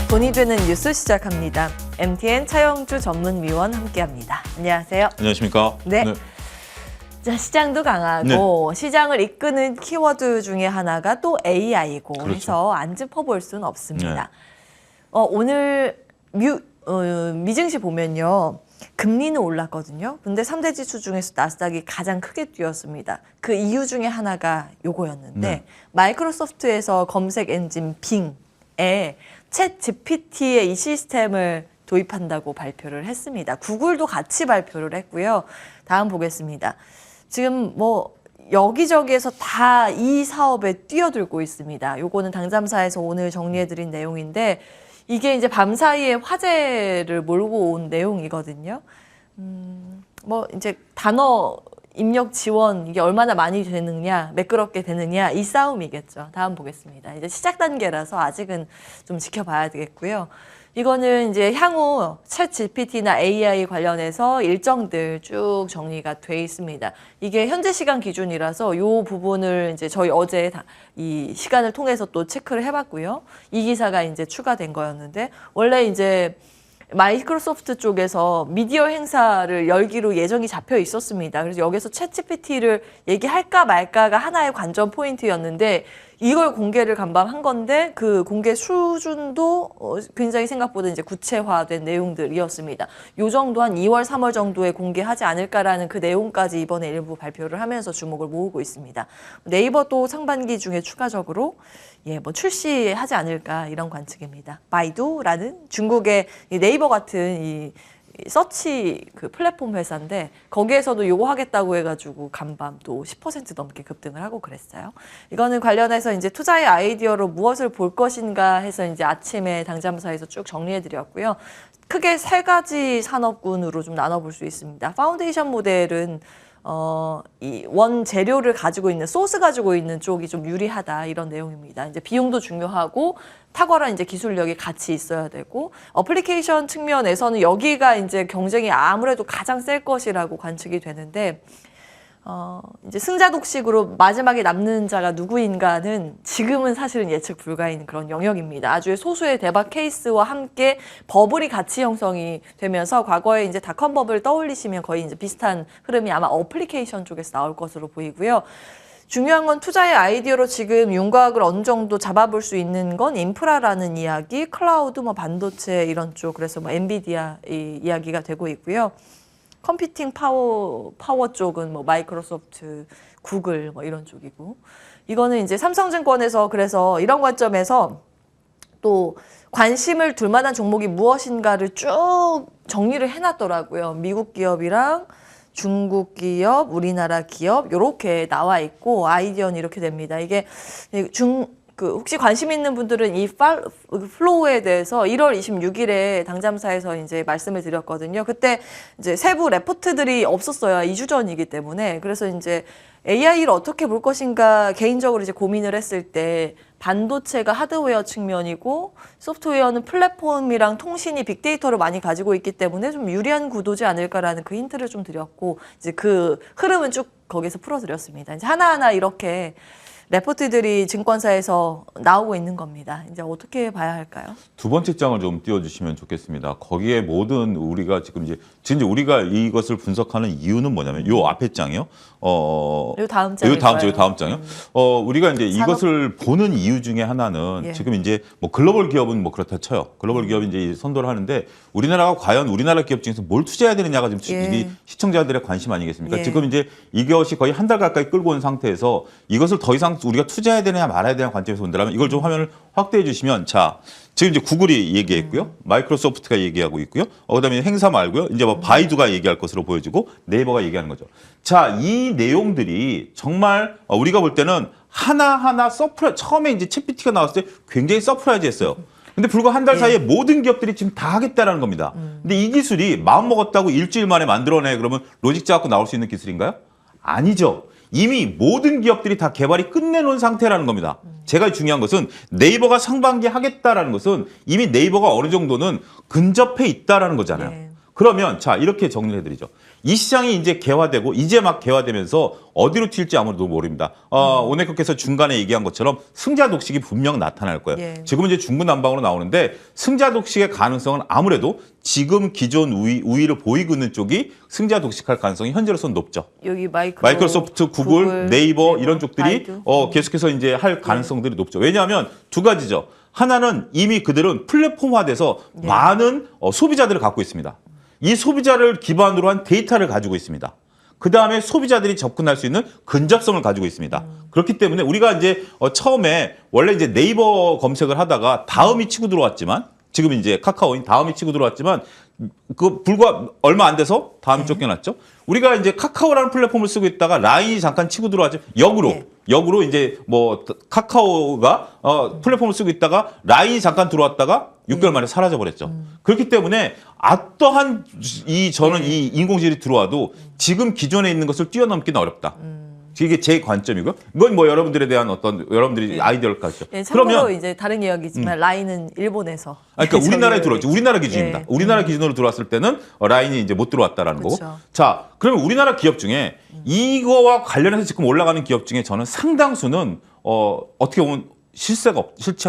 돈이 되는 뉴스 시작합니다. MTN 차영주 전문위원 함께합니다. 안녕하세요. 안녕하십니까? 네. 자, 시장도 강하고 시장을 이끄는 키워드 중에 하나가 또 AI고 그렇죠. 해서 안 짚어볼 수는 없습니다. 오늘 미증시 보면요. 금리는 올랐거든요. 근데 3대 지수 중에서 나스닥이 가장 크게 뛰었습니다. 그 이유 중에 하나가 요거였는데 마이크로소프트에서 검색 엔진 빙에 챗 GPT의 이 시스템을 도입한다고 발표를 했습니다. 구글도 같이 발표를 했고요. 다음 보겠습니다. 지금 뭐 여기저기에서 다 이 사업에 뛰어들고 있습니다. 요거는 당잠사에서 오늘 정리해드린 내용인데 이게 이제 밤사이에 화제를 몰고 온 내용이거든요. 뭐 이제 단어 입력 지원 이게 얼마나 많이 되느냐, 매끄럽게 되느냐 이 싸움이겠죠. 다음 보겠습니다. 이제 시작 단계라서 아직은 좀 지켜봐야 되겠고요. 이거는 이제 향후 챗 GPT나 AI 관련해서 일정들 쭉 정리가 돼 있습니다. 이게 현재 시간 기준이라서 이 부분을 이제 저희 어제 이 시간을 통해서 또 체크를 해봤고요. 이 기사가 이제 추가된 거였는데 원래 이제 마이크로소프트 쪽에서 미디어 행사를 열기로 예정이 잡혀 있었습니다. 그래서 여기서 챗 GPT를 얘기할까 말까가 하나의 관전 포인트였는데 이걸 공개를 간밤한 건데 그 공개 수준도 굉장히 생각보다 이제 구체화된 내용들이었습니다. 요 정도 한 2월, 3월 정도에 공개하지 않을까라는 그 내용까지 이번에 일부 발표를 하면서 주목을 모으고 있습니다. 네이버도 상반기 중에 추가적으로 뭐 출시하지 않을까 이런 관측입니다. 바이두라는 중국의 네이버 같은 이 서치 그 플랫폼 회사인데 거기에서도 요거 하겠다고 해가지고 간밤 또 10% 넘게 급등을 하고 그랬어요. 이거는 관련해서 이제 투자의 아이디어로 무엇을 볼 것인가 해서 이제 아침에 당잠사에서 쭉 정리해드렸고요. 크게 세 가지 산업군으로 좀 나눠볼 수 있습니다. 파운데이션 모델은 이 원재료를 가지고 있는 소스 가지고 있는 쪽이 좀 유리하다 이런 내용입니다. 이제 비용도 중요하고 탁월한 이제 기술력이 같이 있어야 되고 어플리케이션 측면에서는 여기가 이제 경쟁이 아무래도 가장 셀 것이라고 관측이 되는데 이제 승자 독식으로 마지막에 남는 자가 누구인가는 지금은 사실은 예측 불가인 그런 영역입니다. 아주 소수의 대박 케이스와 함께 버블이 같이 형성이 되면서 과거에 이제 닷컴 버블 떠올리시면 거의 이제 비슷한 흐름이 아마 어플리케이션 쪽에서 나올 것으로 보이고요. 중요한 건 투자의 아이디어로 지금 윤곽을 어느 정도 잡아볼 수 있는 건 인프라라는 이야기, 클라우드, 뭐 반도체 이런 쪽, 그래서 뭐 엔비디아 이 이야기가 되고 있고요. 컴퓨팅 파워 쪽은 뭐 마이크로소프트, 구글 뭐 이런 쪽이고 이거는 이제 삼성증권에서 그래서 이런 관점에서 또 관심을 둘 만한 종목이 무엇인가를 쭉 정리를 해놨더라고요. 미국 기업이랑 중국 기업, 우리나라 기업 이렇게 나와 있고 아이디어는 이렇게 됩니다. 이게 혹시 관심 있는 분들은 이 플로우에 대해서 1월 26일에 당잠사에서 이제 말씀을 드렸거든요. 그때 이제 세부 레포트들이 없었어요. 2주 전이기 때문에. 그래서 이제 AI를 어떻게 볼 것인가 개인적으로 이제 고민을 했을 때 반도체가 하드웨어 측면이고 소프트웨어는 플랫폼이랑 통신이 빅데이터를 많이 가지고 있기 때문에 좀 유리한 구도지 않을까라는 그 힌트를 좀 드렸고 이제 그 흐름은 쭉 거기서 풀어드렸습니다. 이제 하나하나 이렇게 레포트들이 증권사에서 나오고 있는 겁니다. 이제 어떻게 봐야 할까요? 두 번째 장을 좀 띄워주시면 좋겠습니다. 거기에 모든 우리가 지금 이제 우리가 이것을 분석하는 이유는 뭐냐면 요 앞에 장이요. 요 다음 장이요. 우리가 이제 이것을 보는 이유 중에 하나는 지금 이제 뭐 글로벌 기업은 뭐 그렇다 쳐요. 글로벌 기업이 이제 선도를 하는데 우리나라가 과연 우리나라 기업 중에서 뭘 투자해야 되느냐가 지금 이게 시청자들의 관심 아니겠습니까? 지금 이제 이것이 거의 한 달 가까이 끌고 온 상태에서 이것을 더 이상 우리가 투자해야 되느냐 말아야 되느냐 관점에서 본다면 이걸 좀 화면을 확대해 주시면 자 지금 이제 구글이 얘기했고요, 마이크로소프트가 얘기하고 있고요, 그다음에 행사 말고요, 이제 뭐 바이두가 얘기할 것으로 보여지고 네이버가 얘기하는 거죠. 자, 이 내용들이 정말 우리가 볼 때는 하나하나 처음에 이제 챗GPT가 나왔을 때 굉장히 서프라이즈했어요. 근데 불과 한 달 사이에 모든 기업들이 지금 다 하겠다라는 겁니다. 근데 이 기술이 마음 먹었다고 일주일 만에 만들어내 그러면 로직 잡고 나올 수 있는 기술인가요? 아니죠. 이미 모든 기업들이 다 개발이 끝내놓은 상태라는 겁니다. 제가 중요한 것은 네이버가 상반기 하겠다라는 것은 이미 네이버가 어느 정도는 근접해 있다라는 거잖아요. 그러면 자 이렇게 정리를 해드리죠. 이 시장이 이제 개화되고 이제 막 개화되면서 어디로 튈지 아무도 모릅니다. 원내국께서 중간에 얘기한 것처럼 승자 독식이 분명 나타날 거예요. 예. 지금은 이제 중구난방으로 나오는데 승자 독식의 가능성은 아무래도 지금 기존 우위를 보이고 있는 쪽이 승자 독식할 가능성이 현재로서는 높죠. 여기 마이크로소프트, 구글, 네이버 이런 쪽들이 계속해서 이제 할 가능성들이 높죠. 왜냐하면 두 가지죠. 하나는 이미 그들은 플랫폼화돼서 많은 소비자들을 갖고 있습니다. 이 소비자를 기반으로 한 데이터를 가지고 있습니다. 그 다음에 소비자들이 접근할 수 있는 근접성을 가지고 있습니다. 그렇기 때문에 우리가 이제 처음에 원래 이제 네이버 검색을 하다가 다음이 치고 들어왔지만 지금 이제 카카오인 다음이 치고 들어왔지만 그 불과 얼마 안 돼서 다음이 쫓겨났죠. 우리가 이제 카카오라는 플랫폼을 쓰고 있다가 라인이 잠깐 치고 들어왔죠. 역으로 이제 뭐 카카오가 플랫폼을 쓰고 있다가 라인이 잠깐 들어왔다가 6개월 만에 사라져 버렸죠. 그렇기 때문에 어떠한 저는 이 인공지능이 들어와도 지금 기존에 있는 것을 뛰어넘기는 어렵다. 이게 제 관점이고요. 이건 뭐 여러분들에 대한 여러분들이 아이디어를 가지죠. 네, 참고로 이제 다른 이야기지만 라인은 일본에서. 그러니까 우리나라에 들어왔죠. 우리나라 기준입니다. 우리나라 기준으로 들어왔을 때는 라인이 이제 못 들어왔다라는 거고. 자, 그러면 우리나라 기업 중에 이거와 관련해서 지금 올라가는 기업 중에 저는 상당수는 어떻게 보면 실체가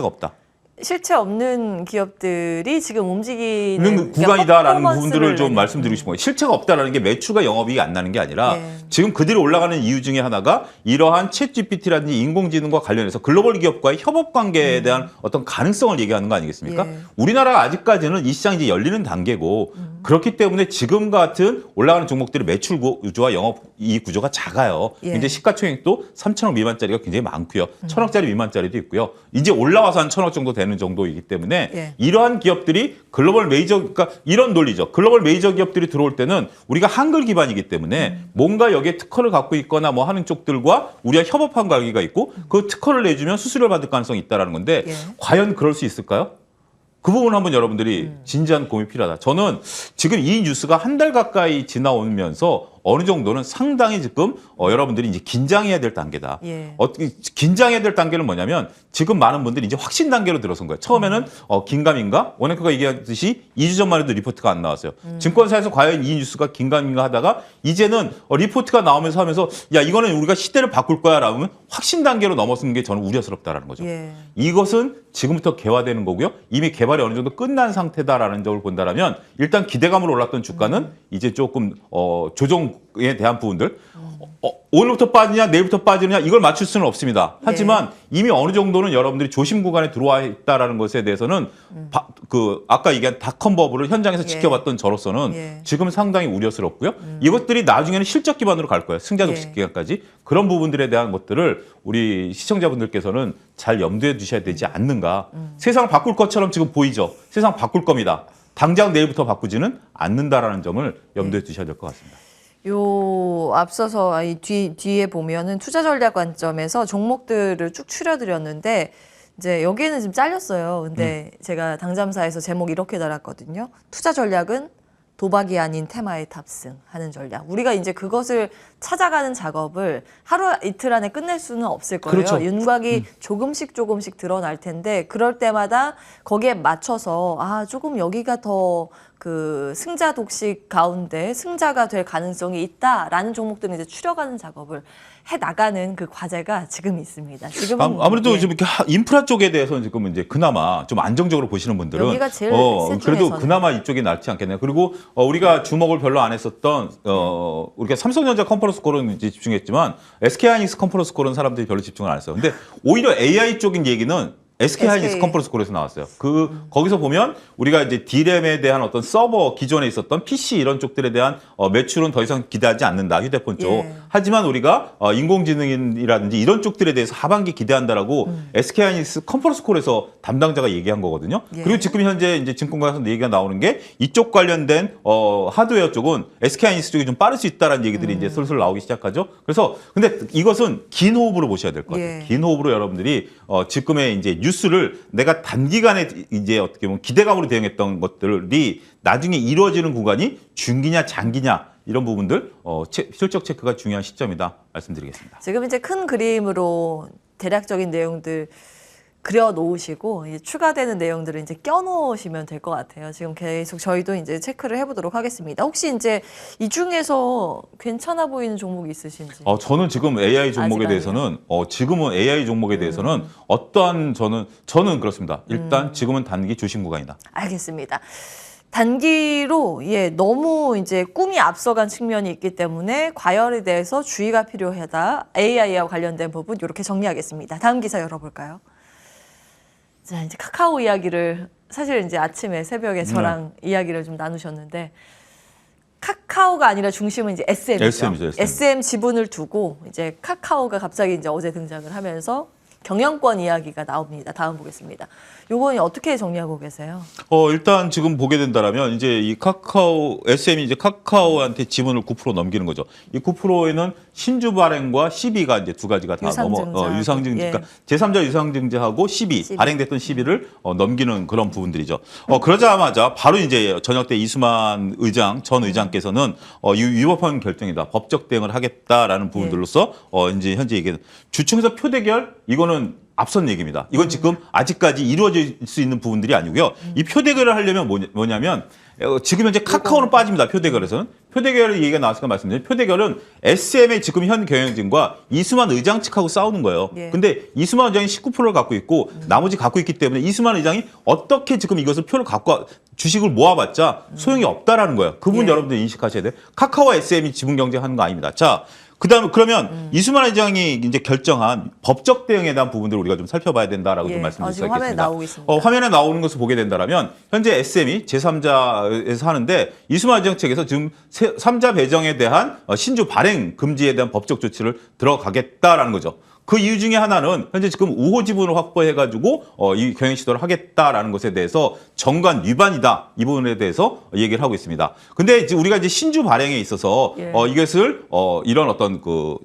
없다. 실체 없는 기업들이 지금 움직이는 구간이다라는 부분들을 좀 말씀드리고 싶은 거예요. 실체가 없다라는 게 매출과 영업이익이 안 나는 게 아니라 지금 그들이 올라가는 이유 중에 하나가 이러한 챗GPT라든지 인공지능과 관련해서 글로벌 기업과의 협업 관계에 대한 어떤 가능성을 얘기하는 거 아니겠습니까? 우리나라가 아직까지는 이 시장이 이제 열리는 단계고 그렇기 때문에 지금 같은 올라가는 종목들의 매출 구조와 영업이익 구조가 작아요. 이제 시가총액도 3천억 미만짜리가 굉장히 많고요. 1,000억짜리 미만짜리도 있고요. 이제 올라와서 한 1,000억 정도 되는 정도이기 때문에 이러한 기업들이 글로벌 메이저, 그러니까 이런 논리죠. 글로벌 메이저 기업들이 들어올 때는 우리가 한글 기반이기 때문에 뭔가 여기에 특허를 갖고 있거나 뭐 하는 쪽들과 우리가 협업한 관계가 있고 그 특허를 내주면 수수료를 받을 가능성이 있다는 건데 과연 그럴 수 있을까요? 그 부분 한번 여러분들이 진지한 고민이 필요하다. 저는 지금 이 뉴스가 한 달 가까이 지나오면서 어느 정도는 상당히 지금 여러분들이 이제 긴장해야 될 단계다. 어떻게 긴장해야 될 단계는 뭐냐면 지금 많은 분들이 이제 확신 단계로 들어선 거예요. 처음에는 긴가민가? 원앵커가 얘기했듯이 2주 전만 해도 리포트가 안 나왔어요. 증권사에서 과연 이 뉴스가 긴가민가 하다가 이제는 리포트가 나오면서 하면서 야 이거는 우리가 시대를 바꿀 거야 라면 확신 단계로 넘어서는 게 저는 우려스럽다라는 거죠. 이것은 지금부터 개화되는 거고요. 이미 개발이 어느 정도 끝난 상태다라는 점을 본다라면 일단 기대감으로 올랐던 주가는 이제 조금 조정에 대한 부분들 오늘부터 빠지냐 내일부터 빠지느냐 이걸 맞출 수는 없습니다. 하지만 이미 어느 정도는 여러분들이 조심 구간에 들어와 있다라는 것에 대해서는 아까 얘기한 닷컴 버블을 현장에서 지켜봤던 저로서는 지금 상당히 우려스럽고요. 이것들이 나중에는 실적 기반으로 갈 거예요. 승자 독식 기간까지. 그런 부분들에 대한 것들을 우리 시청자분들께서는 잘 염두에 두셔야 되지 않는가. 세상을 바꿀 것처럼 지금 보이죠. 세상 바꿀 겁니다. 당장 내일부터 바꾸지는 않는다라는 점을 염두에 두셔야 될 것 같습니다. 앞서서 이 뒤에 보면은 투자 전략 관점에서 종목들을 쭉 추려드렸는데 이제 여기에는 지금 잘렸어요. 근데 제가 당잠사에서 제목 이렇게 달았거든요. 투자 전략은 도박이 아닌 테마에 탑승하는 전략. 우리가 이제 그것을 찾아가는 작업을 하루 이틀 안에 끝낼 수는 없을 거예요. 그렇죠. 윤곽이 조금씩 드러날 텐데 그럴 때마다 거기에 맞춰서 조금 여기가 더 그 승자 독식 가운데 승자가 될 가능성이 있다라는 종목들은 이제 추려가는 작업을 해 나가는 그 과제가 지금 있습니다. 지금은 아무래도 좀 이렇게 인프라 쪽에 대해서는 지금 이제 그나마 좀 안정적으로 보시는 분들은 여기가 제일 그래도 그나마 이쪽이 낫지 않겠네요. 그리고 우리가 주목을 별로 안 했었던 우리가 삼성전자 컨퍼런스 콜은 이제 집중했지만 SK하이닉스 컨퍼런스 콜은 사람들이 별로 집중을 안 했어요. 근데 오히려 AI 쪽인 얘기는 SK하이닉스 컨퍼런스 콜에서 나왔어요. 거기서 보면 우리가 이제 D램에 대한 어떤 서버 기존에 있었던 PC 이런 쪽들에 대한 매출은 더 이상 기대하지 않는다. 휴대폰 쪽. 하지만 우리가 인공지능이라든지 이런 쪽들에 대해서 하반기 기대한다라고 SK하이닉스 컨퍼런스 콜에서 담당자가 얘기한 거거든요. 그리고 지금 현재 이제 증권가에서 얘기가 나오는 게 이쪽 관련된 하드웨어 쪽은 SK하이닉스 쪽이 좀 빠를 수 있다라는 얘기들이 이제 슬슬 나오기 시작하죠. 그래서 근데 이것은 긴 호흡으로 보셔야 될 것 같아요. 긴 호흡으로 여러분들이 지금의 이제 뉴스를 내가 단기간에 이제 어떻게 보면 기대감으로 대응했던 것들이 나중에 이루어지는 구간이 중기냐 장기냐 이런 부분들 실적 체크가 중요한 시점이다 말씀드리겠습니다. 지금 이제 큰 그림으로 대략적인 내용들 그려 놓으시고 이제 추가되는 내용들을 이제 껴 놓으시면 될 것 같아요. 지금 계속 저희도 이제 체크를 해보도록 하겠습니다. 혹시 이제 이 중에서 괜찮아 보이는 종목이 있으신지? 저는 지금 AI 종목에 아직 대해서는 지금은 AI 종목에 대해서는 어떠한 저는 그렇습니다. 일단 지금은 단기 주식 구간이다. 알겠습니다. 단기로 너무 이제 꿈이 앞서간 측면이 있기 때문에 과열에 대해서 주의가 필요하다. AI와 관련된 부분 이렇게 정리하겠습니다. 다음 기사 열어볼까요? 자, 이제 카카오 이야기를 사실 이제 아침에 새벽에 저랑 이야기를 좀 나누셨는데 카카오가 아니라 중심은 이제 SM이죠. SM이죠. SM 지분을 두고 이제 카카오가 갑자기 이제 어제 등장을 하면서 경영권 이야기가 나옵니다. 다음 보겠습니다. 요건 어떻게 정리하고 계세요? 일단 지금 보게 된다라면 이제 이 카카오 SM이 이제 카카오한테 지분을 9% 넘기는 거죠. 이 9%에는 신주 발행과 시비가 이제 두 가지가 다 유상증자, 그러니까 제3자 유상증자하고 시비 발행됐던 시비를 넘기는 그런 부분들이죠. 그러자마자 바로 이제 저녁 때 이수만 전 의장께서는 이 위법한 결정이다. 법적 대응을 하겠다라는 부분들로서 이제 현재 이게 주총에서 표대결 이거는 앞선 얘기입니다. 이건 지금 아직까지 이루어질 수 있는 부분들이 아니고요. 이 표대결을 하려면 뭐냐면 지금 현재 카카오는 빠집니다. 표대결에서는. 표대결 얘기가 나왔으니까 말씀드리면 표대결은 SM의 지금 현 경영진과 이수만 의장 측하고 싸우는 거예요. 근데 이수만 의장이 19%를 갖고 있고 나머지 갖고 있기 때문에 이수만 의장이 어떻게 지금 이것을 표를 주식을 모아봤자 소용이 없다라는 거예요. 그 부분 여러분들 인식하셔야 돼요. 카카오와 SM이 지분 경쟁하는 거 아닙니다. 자, 그러면 이수만 회장이 이제 결정한 법적 대응에 대한 부분들을 우리가 좀 살펴봐야 된다라고 좀 말씀드릴 수 있겠습니다. 화면에 나오고 있습니다. 화면에 나오는 것을 보게 된다면 현재 SM이 제3자에서 하는데 이수만 회장 측에서 지금 3자 배정에 대한 신주 발행 금지에 대한 법적 조치를 들어가겠다라는 거죠. 그 이유 중에 하나는 현재 지금 우호 지분을 확보해가지고 이 경영 시도를 하겠다라는 것에 대해서 정관 위반이다 이 부분에 대해서 얘기를 하고 있습니다. 근데 이제 우리가 이제 신주 발행에 있어서 이것을 이런 어떤 그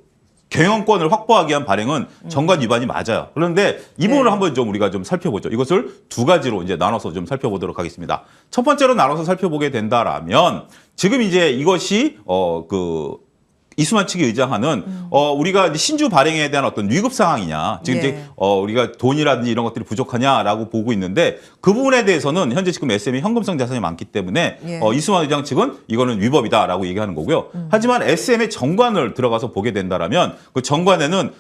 경영권을 확보하기 위한 발행은 정관 위반이 맞아요. 그런데 이 부분을 한번 좀 우리가 좀 살펴보죠. 이것을 두 가지로 이제 나눠서 좀 살펴보도록 하겠습니다. 첫 번째로 나눠서 살펴보게 된다라면 지금 이제 이것이 이수만 측이 의장하는 우리가 이제 신주 발행에 대한 어떤 위급 상황이냐 지금 이제 우리가 돈이라든지 이런 것들이 부족하냐라고 보고 있는데 그 부분에 대해서는 현재 지금 SM이 현금성 자산이 많기 때문에 이수만 의장 측은 이거는 위법이다라고 얘기하는 거고요. 하지만 SM의 정관을 들어가서 보게 된다라면 그 정관에는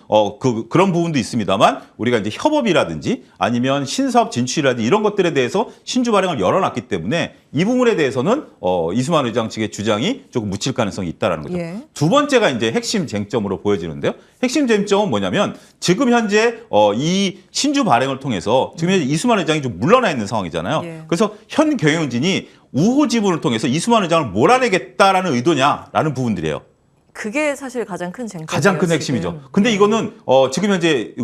그런 부분도 있습니다만 우리가 이제 협업이라든지 아니면 신사업 진출이라든지 이런 것들에 대해서 신주 발행을 열어놨기 때문에 이 부분에 대해서는 이수만 의장 측의 주장이 조금 묻힐 가능성이 있다라는 거죠. 두 번째가 이제 핵심 쟁점으로 보여지는데요. 핵심 쟁점은 뭐냐면 지금 현재 이 신주 발행을 통해서 지금 현재 이수만 의장이 좀 물러나 있는 상황이잖아요. 그래서 현 경영진이 우호 지분을 통해서 이수만 의장을 몰아내겠다라는 의도냐라는 부분들이에요. 그게 사실 가장 큰 쟁점이에요. 가장 큰 핵심이죠. 근데 이거는 지금 현재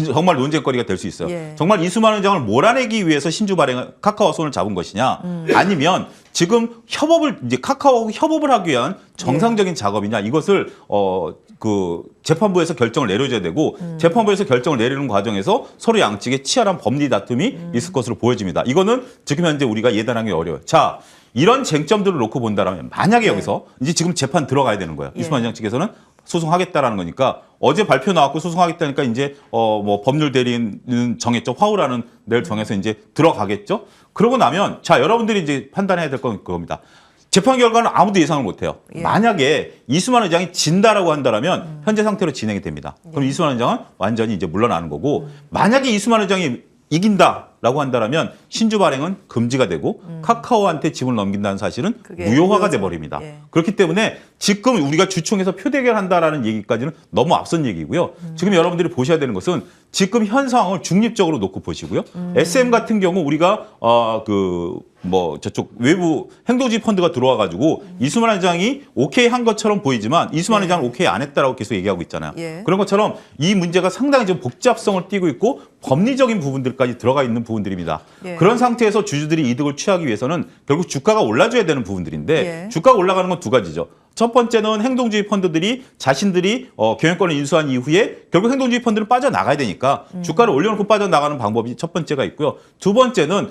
정말 논쟁거리가 될 수 있어요. 정말 이수만 의장을 몰아내기 위해서 신주 발행을 카카오와 손을 잡은 것이냐, 아니면 지금 이제 카카오하고 협업을 하기 위한 정상적인 작업이냐, 이것을 재판부에서 결정을 내려줘야 되고 재판부에서 결정을 내리는 과정에서 서로 양측의 치열한 법리 다툼이 있을 것으로 보여집니다. 이거는 지금 현재 우리가 예단하기 어려워요. 자, 이런 쟁점들을 놓고 본다면 만약에 여기서 이제 지금 재판 들어가야 되는 거예요. 이수만 의장 측에서는 소송하겠다라는 거니까 어제 발표 나왔고 소송하겠다니까 이제 법률 대리인 정했죠. 화우라는 데를 정해서 이제 들어가겠죠. 그러고 나면 자, 여러분들이 이제 판단해야 될 건 그겁니다. 재판 결과는 아무도 예상을 못해요. 만약에 이수만 의장이 진다라고 한다면 현재 상태로 진행이 됩니다. 그럼 이수만 의장은 완전히 이제 물러나는 거고, 만약에 이수만 의장이 이긴다라고 한다면 신주 발행은 금지가 되고 카카오한테 지분을 넘긴다는 사실은 무효화가 돼버립니다. 그렇기 때문에 지금 우리가 주총에서 표대결한다라는 얘기까지는 너무 앞선 얘기고요. 지금 여러분들이 보셔야 되는 것은 지금 현 상황을 중립적으로 놓고 보시고요. SM 같은 경우 우리가 저쪽 외부 행동주의 펀드가 들어와가지고 이수만 회장이 오케이 한 것처럼 보이지만 이수만 회장은 오케이 안 했다라고 계속 얘기하고 있잖아요. 그런 것처럼 이 문제가 상당히 좀 복잡성을 띠고 있고 법리적인 부분들까지 들어가 있는 부분들입니다. 그런 상태에서 주주들이 이득을 취하기 위해서는 결국 주가가 올라줘야 되는 부분들인데 주가가 올라가는 건 두 가지죠. 첫 번째는 행동주의 펀드들이 자신들이 경영권을 인수한 이후에 결국 행동주의 펀드는 빠져나가야 되니까 주가를 올려놓고 빠져나가는 방법이 첫 번째가 있고요. 두 번째는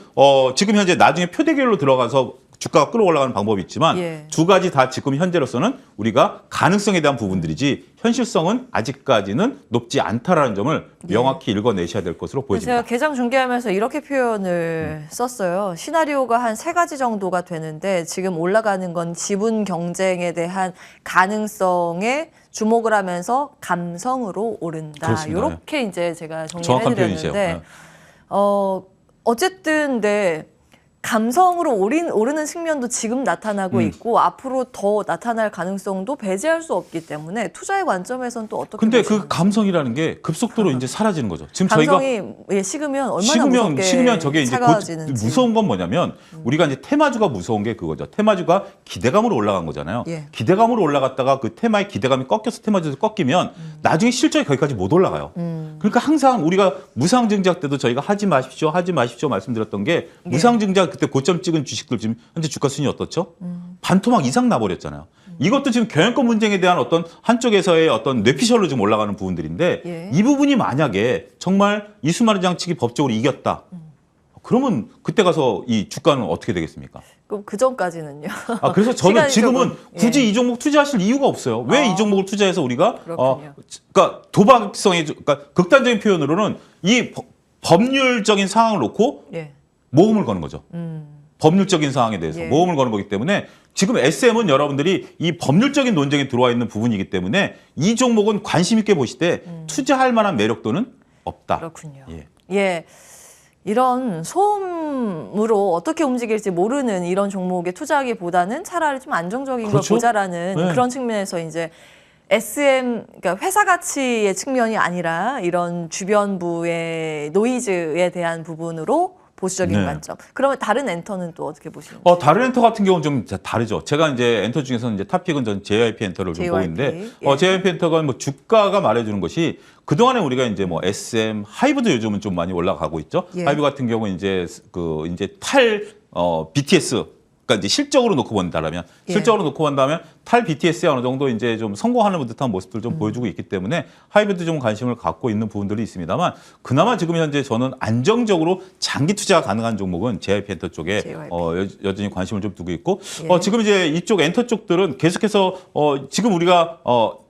지금 현재 나중에 표대결로 들어가서 주가가 끌어올라가는 방법이 있지만 예. 두 가지 다 지금 현재로서는 우리가 가능성에 대한 부분들이지 현실성은 아직까지는 높지 않다라는 점을 명확히 읽어내셔야 될 것으로 보여집니다. 제가 개장 중계하면서 이렇게 표현을 썼어요. 시나리오가 한 3가지 정도가 되는데 지금 올라가는 건 지분 경쟁에 대한 가능성에 주목을 하면서 감성으로 오른다. 그렇습니다. 이렇게 이제 제가 정리를 정확한 해드렸는데 표현이세요. 어쨌든 네. 감성으로 오르는 측면도 지금 나타나고 있고 앞으로 더 나타날 가능성도 배제할 수 없기 때문에 투자의 관점에서는 또 어떻게 근데 보시나요? 그 감성이라는 게 급속도로 이제 사라지는 거죠. 지금 감성이 저희가 식으면 얼마나 무섭게 식으면 저게 이제 차가워지는지. 무서운 건 뭐냐면 우리가 이제 테마주가 무서운 게 그거죠. 테마주가 기대감으로 올라간 거잖아요. 예. 기대감으로 올라갔다가 그 테마의 기대감이 꺾여서 테마주에서 꺾이면 나중에 실적이 거기까지 못 올라가요. 그러니까 항상 우리가 무상증자 때도 저희가 하지 마십시오 말씀드렸던 게 무상증자 그때 고점 찍은 주식들 지금 현재 주가 순위 어떻죠? 반토막 이상 나버렸잖아요. 이것도 지금 경영권 분쟁에 대한 어떤 한쪽에서의 어떤 뇌피셜로 좀 올라가는 부분들인데 예. 이 부분이 만약에 정말 이수만의 장치기 법적으로 이겼다. 그러면 그때 가서 이 주가는 어떻게 되겠습니까? 그럼 그 전까지는요? 그래서 저는 지금은 조금, 굳이 이 종목 투자하실 이유가 없어요. 왜 이 종목을 투자해서 우리가 그렇군요. 그러니까 도박성의 그러니까 극단적인 표현으로는 이 법률적인 상황을 놓고 예. 모험을 거는 거죠. 법률적인 상황에 대해서 예. 모험을 거는 거기 때문에 지금 SM은 여러분들이 이 법률적인 논쟁에 들어와 있는 부분이기 때문에 이 종목은 관심 있게 보시되 투자할 만한 매력도는 없다. 그렇군요. 예. 예. 이런 소음으로 어떻게 움직일지 모르는 이런 종목에 투자하기보다는 차라리 좀 안정적인 그렇죠? 걸 보자라는 네. 그런 측면에서 이제 SM, 그러니까 회사 가치의 측면이 아니라 이런 주변부의 노이즈에 대한 부분으로 보수적인 네. 관점. 그러면 다른 엔터는 또 어떻게 보시는지? 다른 엔터 같은 경우는 좀 다르죠. 제가 이제 엔터 중에서는 이제 탑픽은 전 JYP 엔터를 좀 보고 있는데, 예. JYP 엔터가 뭐 주가가 말해주는 것이 그동안에 우리가 이제 뭐 SM, 하이브도 요즘은 좀 많이 올라가고 있죠. 예. 하이브 같은 경우는 이제 이제 BTS, 그러니까 이제 실적으로 놓고 본다면, 예. 실적으로 놓고 본다면 탈 BTS에 어느 정도 이제 좀 성공하는 듯한 모습을 좀 보여주고 있기 때문에 하이브도 좀 관심을 갖고 있는 부분들이 있습니다만 그나마 지금 현재 저는 안정적으로 장기 투자가 가능한 종목은 JYP 엔터 쪽에 여전히 관심을 좀 두고 있고 예. 지금 이제 이쪽 엔터 쪽들은 계속해서 지금 우리가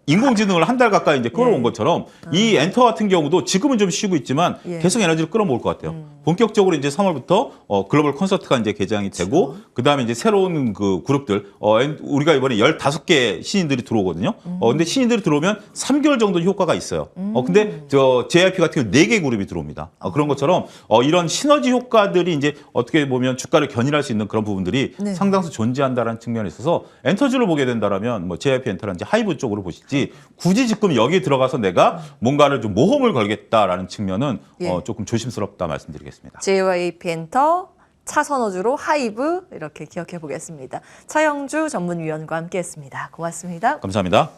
인공지능을 한 달 가까이 이제 끌어온 예. 것처럼 이 엔터 같은 경우도 지금은 좀 쉬고 있지만 예. 계속 에너지를 끌어모을 것 같아요. 본격적으로 이제 3월부터 글로벌 콘서트가 이제 개장이 되고 그다음에 이제 새로운 그 그룹들 우리가 이번에 15개 신인들이 들어오거든요. 근데 신인들이 들어오면 3개월 정도 효과가 있어요. 근데 JYP 같은 경우 4개 그룹이 들어옵니다. 그런 것처럼 이런 시너지 효과들이 이제 어떻게 보면 주가를 견인할 수 있는 그런 부분들이 네. 상당수 존재한다는 측면에 있어서 엔터주를 보게 된다라면 뭐 JYP 엔터라든지 하이브 쪽으로 보시지 굳이 지금 여기에 들어가서 내가 뭔가를 좀 모험을 걸겠다라는 측면은 예. 조금 조심스럽다 말씀드리겠습니다. JYP 엔터, 차선호주로 하이브 이렇게 기억해 보겠습니다. 차영주 전문위원과 함께했습니다. 고맙습니다. 감사합니다.